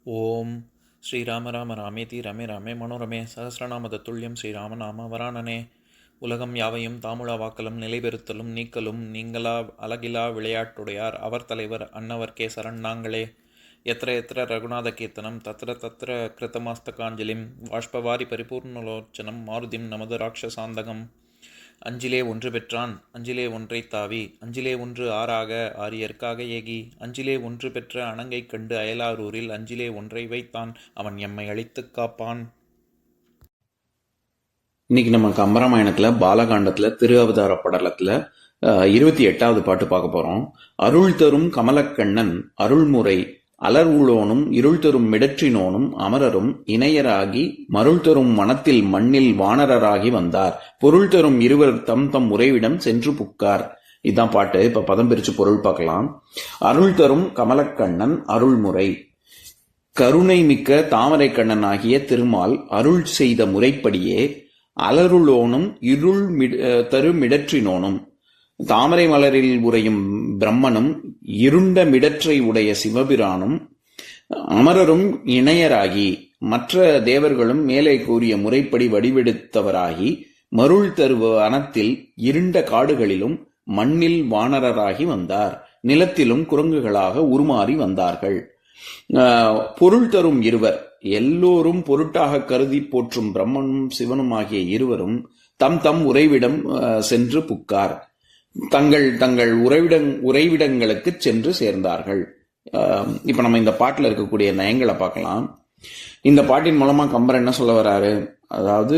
ஓம் ஸ்ரீராம ராம ராமேதி ரமே ரமே மனோரமே சகசிரநாம தத்துல்யம் ஸ்ரீராம நாம வராணனே. உலகம் யாவையும் தாமுழா வாக்கலும் நிலைபெறுத்தலும் நீக்கலும் நீங்களா அழகிலா விளையாட்டுடையார் அவர் தலைவர் அன்னவர் சரண் நாங்களே. எத்திர எத்திர ரகுநாத கீர்த்தனம் தத்திர தத்திர கிருத்தமாஸ்தகாஞ்சலிம் வாஷ்பவாரி பரிபூர்ணலோச்சனம் மாருதிம் நமது ராட்சசாந்தகம். அஞ்சிலே ஒன்று பெற்றான் அஞ்சிலே ஒன்றை தாவி அஞ்சிலே ஒன்று ஆறாக ஆரியர்க்காக ஏகி அஞ்சிலே ஒன்று பெற்ற அணங்கை கண்டு அயலாரூரில் அஞ்சிலே ஒன்றை வைத்தான் அவன் எம்மை அழித்துக் காப்பான். இன்னைக்கு நம்ம கம்பராமாயணத்துல பாலகாண்டத்துல திரு அவதார படலத்துல 28வது பாட்டு பார்க்க போறோம். அருள் தரும் கமலக்கண்ணன் அருள்முறை அலர்வுளோனும் இருள் தரும் மிடற்றினோனும் அமரரும் இணையராகி மருள் தரும் மனத்தில் மண்ணில் வானரராகி வந்தார். பொருள் தரும் இருவர் தம் தம் உறைவிடம் சென்று புக்கார். இதுதான் பாட்டு. இப்ப பதம் பிரிச்சு பொருள் பார்க்கலாம். அருள் தரும் கமலக்கண்ணன் அருள்முறை. கருணை மிக்க தாமரை கண்ணன் ஆகிய திருமால் அருள் செய்த முறைப்படியே அலருளோனும் இருள் தரு மிடற்றினோனும் தாமரை மலரில் உரையும் பிரம்மனும் இருண்ட மிடற்றை உடைய சிவபிரானும் அமரரும் இணையராகி மற்ற தேவர்களும் மேலே கூறிய முறைப்படி வடிவெடுத்தவராகி மருள் தரு வனத்தில் இருண்ட காடுகளிலும் மண்ணில் வானரராகி வந்தார். நிலத்திலும் குரங்குகளாக உருமாறி வந்தார்கள். பொருள் தரும் இருவர் எல்லோரும் பொருட்டாக கருதி போற்றும் பிரம்மனும் சிவனும் ஆகிய இருவரும் தம் தம் உறைவிடம் சென்று புக்கார். தங்கள் தங்கள் உறைவிடங்களுக்கு சென்று சேர்ந்தார்கள். இப்ப நம்ம இந்த பாட்டுல இருக்கக்கூடிய நயங்களை பார்க்கலாம். இந்த பாட்டின் மூலமா கம்பர் என்ன சொல்ல வர்றாரு? அதாவது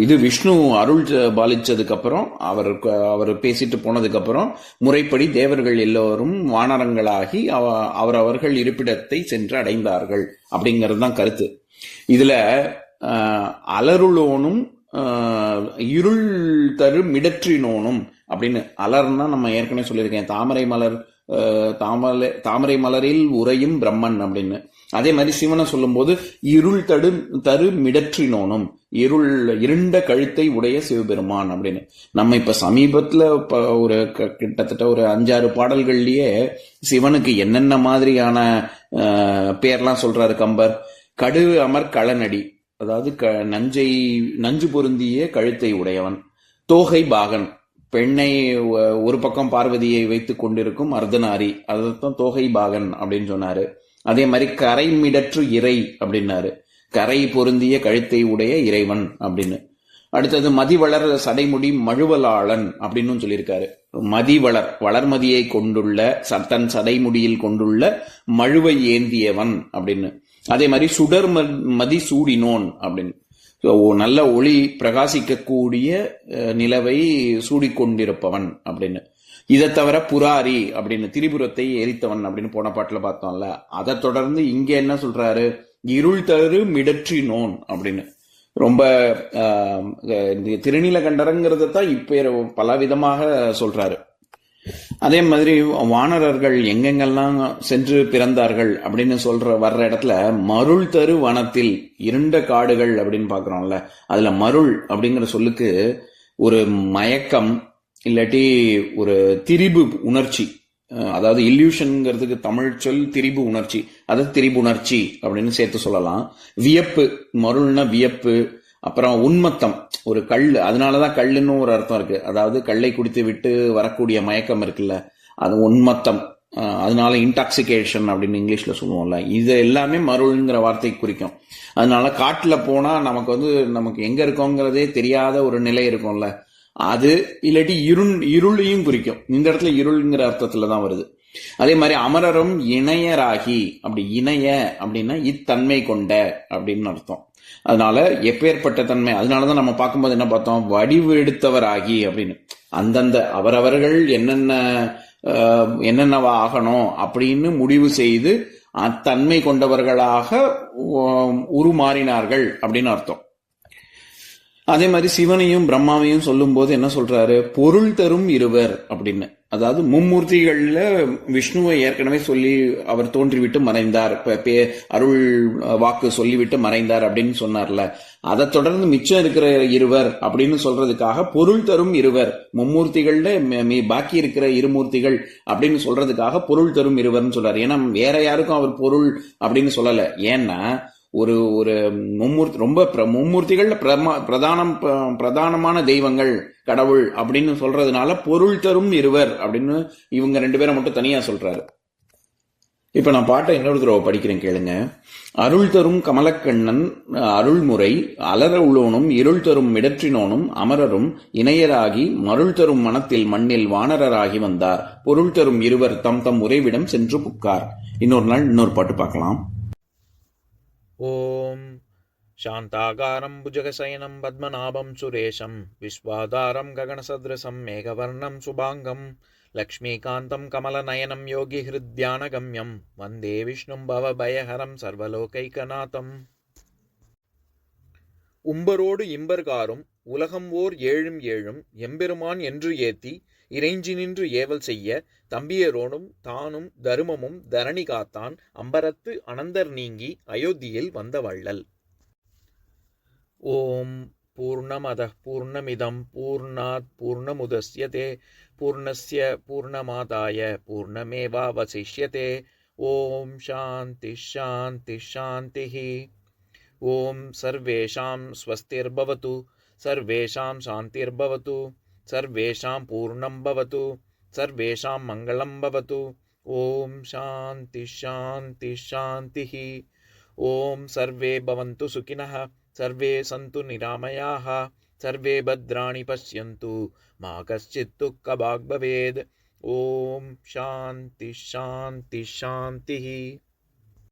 இது விஷ்ணு அருள் பாலிச்சதுக்கு அப்புறம் அவர் பேசிட்டு போனதுக்கு அப்புறம் முறைப்படி தேவர்கள் எல்லோரும் வானரங்களாகி அவரவர்கள் இருப்பிடத்தை சென்று அடைந்தார்கள் அப்படிங்கிறது தான் கருத்து. இதுல அலருளோனும் இருள் தரு மிடற்றினோனும் அப்படின்னு அலர்னா நம்ம ஏற்கனவே சொல்லியிருக்கேன், தாமரை மலரில் உறையும் பிரம்மன் அப்படின்னு. அதே மாதிரி சிவனை சொல்லும் போது இருள் தரு மிடற்றினோனும் இருண்ட கழுத்தை உடைய சிவபெருமான் அப்படின்னு. நம்ம இப்ப சமீபத்துல ஒரு கிட்டத்தட்ட ஒரு 5-6 பாடல்கள்லயே சிவனுக்கு என்னென்ன மாதிரியான பேர்லாம் சொல்றாரு கம்பர். கடு அமர் களநடி, அதாவது நஞ்சு பொருந்திய கழுத்தை உடையவன். தோகை பாகன், பெண்ணை ஒரு பக்கம் பார்வதியை வைத்துக் கொண்டிருக்கும் அர்த்தநாரி, அதைத்தான் தோகை பாகன் அப்படின்னு சொன்னாரு. அதே மாதிரி கரை மிடற்று இறை அப்படின்னாரு, கரை பொருந்திய கழுத்தை உடைய இறைவன் அப்படின்னு. அடுத்தது மதிவளர் சடைமுடி மழுவலாளன் அப்படின்னு சொல்லியிருக்காரு. மதிவளர் வளர்மதியை கொண்டுள்ள தன் சடைமுடியில் கொண்டுள்ள மழுவை ஏந்தியவன் அப்படின்னு. அதே மாதிரி சுடர் மதி சூடினோன் அப்படின்னு, நல்ல ஒளி பிரகாசிக்கக்கூடிய நிலவை சூடிக்கொண்டிருப்பவன் அப்படின்னு. இதை தவிர புராரி அப்படின்னு திரிபுரத்தை எரித்தவன் அப்படின்னு போன பாட்டுல பார்த்தோம்ல. அதை தொடர்ந்து இங்க என்ன சொல்றாரு? இருள் தரு மிடற்றினோன் அப்படின்னு. ரொம்ப திருநீலகண்டரங்கிறத தான் இப்ப பல விதமாக சொல்றாரு. அதே மாதிரி வானரர்கள் எங்கெங்கெல்லாம் சென்று பிறந்தார்கள் அப்படின்னு வர்ற இடத்துல மருள் தரு வனத்தில் இருண்ட காடுகள் அப்படின்னு பாக்குறோம்ல. அதுல மருள் அப்படிங்கிற சொல்லுக்கு ஒரு மயக்கம் இல்லாட்டி ஒரு திரிபு உணர்ச்சி, அதாவது இல்யூஷன்ங்கிறதுக்கு தமிழ் சொல் திரிபு உணர்ச்சி, அதாவது திரிபுணர்ச்சி அப்படின்னு சேர்த்து சொல்லலாம். வியப்பு, மருள்னா வியப்பு. அப்புறம் உன்மத்தம், ஒரு கல், அதனாலதான் கல்லுன்னு ஒரு அர்த்தம் இருக்கு. அதாவது கல்லை குடித்து விட்டு வரக்கூடிய மயக்கம் இருக்குல்ல, அது உன்மத்தம். அதனால இன்டாக்சிகேஷன் அப்படின்னு இங்கிலீஷ்ல சொல்லுவோம்ல. இது எல்லாமே மருள்ங்கிற வார்த்தை குறிக்கும். அதனால காட்டுல போனா நமக்கு எங்க இருக்கோங்கிறதே தெரியாத ஒரு நிலை இருக்கும்ல, அது இல்லாட்டி இருளையும் குறிக்கும். இந்த இடத்துல இருள்ங்கிற அர்த்தத்துலதான் வருது. அதே மாதிரி அமரரும் இணையராகி, அப்படி இணைய அப்படின்னா இத்தன்மை கொண்ட அப்படின்னு அர்த்தம். அதனால எப்பேற்பட்ட தன்மை, அதனாலதான் நம்ம பார்க்கும்போது என்ன பார்த்தோம்? வடிவு எடுத்தவராகி அப்படின்னு. அந்தந்த அவரவர்கள் என்னென்னவா ஆகணும் அப்படின்னு முடிவு செய்து அத்தன்மை கொண்டவர்களாக உருமாறினார்கள் அப்படின்னு அர்த்தம். அதே மாதிரி சிவனையும் பிரம்மாவையும் சொல்லும் போது என்ன சொல்றாரு? பொருள் தரும் இருவர் அப்படின்னு. அதாவது மும்மூர்த்திகள்ல விஷ்ணுவை ஏற்கனவே சொல்லி அவர் தோன்றிவிட்டு மறைந்தார், அருள் வாக்கு சொல்லிவிட்டு மறைந்தார் அப்படின்னு சொன்னார்ல. அதை தொடர்ந்து மிச்சம் இருக்கிற இருவர் அப்படின்னு சொல்றதுக்காக பொருள் தரும் இருவர், மும்மூர்த்திகள்ல பாக்கி இருக்கிற இருமூர்த்திகள் அப்படின்னு சொல்றதுக்காக பொருள் தரும் இருவர்னு சொல்றாரு. ஏன்னா வேற யாருக்கும் அவர் பொருள் அப்படின்னு சொல்லல. ஏன்னா ஒரு ஒரு மும்மூர்த்திகள்ல பிரதானமான தெய்வங்கள் கடவுள் அப்படின்னு சொல்றதுனால பொருள் தரும் இருவர் அப்படின்னு இவங்க 2 பேரை மட்டும் தனியா சொல்றாரு. இப்ப நான் பாட்டை இன்னொரு தடவை படிக்கிறேன், கேளுங்க. அருள் தரும் கமலக்கண்ணன் அருள்முறை அலர உள்ளோனும் இருள் தரும் மிடற்றினோனும் அமரரும் இணையராகி மருள் தரும் மனத்தில் மண்ணில் வானரராகி வந்தார். பொருள் தரும் இருவர் தம் தம் உறைவிடம் சென்று புக்கார். இன்னொரு நாள் இன்னொரு பாட்டு பார்க்கலாம். ஓம் சாந்தாகாரம் புஜகசயனம் பத்மநாபம் சுரேஷம் விஸ்வாதாரம் ககனசத்ரசம் மேகவர்ணம் சுபாங்கம் லக்ஷ்மீகாந்தம் கமலநயனம் யோகி ஹிருத்யானகம்யம் வந்தே விஷ்ணும் பவபயஹரம் சர்வலோகைகநாதம். உம்பரோடு இம்பர்காரும் உலகம் ஓர் ஏழும் ஏழும் எம்பெருமான் என்று ஏத்தி இறைஞ்சி நின்று ஏவல் செய்ய தம்பியரோடும் தானும் தருமமும் தரணி காத்தான் அம்பரத்து அனந்தர் நீங்கி அயோத்தியில் வந்த வள்ளல். ஓம் பூர்ணமத பூர்ணமிதம் பூர்ணாத் பூர்ணமுதஸ்யதே பூர்ணஸ்ய பூர்ணமாதாய பூர்ணமேவாவசிஷ்யதே. ஓம் சாந்தி சாந்தி சாந்திஹி. ஓம் சர்வேஷாம் ஸ்வஸ்திர்பவது சர்வேஷாம் சாந்திர்பவது சர்வேஷாம் பூர்ணம் பவது சர்வேஷாம் மங்களம் பவது. ஓம் சாந்தி சாந்தி சாந்திஹி. ஓம் சர்வே பவந்து சுகினஹ சர்வே சந்து நிராமயாஹ சர்வே பத்ராணி பஷ்யந்து மா கஷ்சித் துக்கபாக் பவேத். ஓம் சாந்தி சாந்தி சாந்திஹி.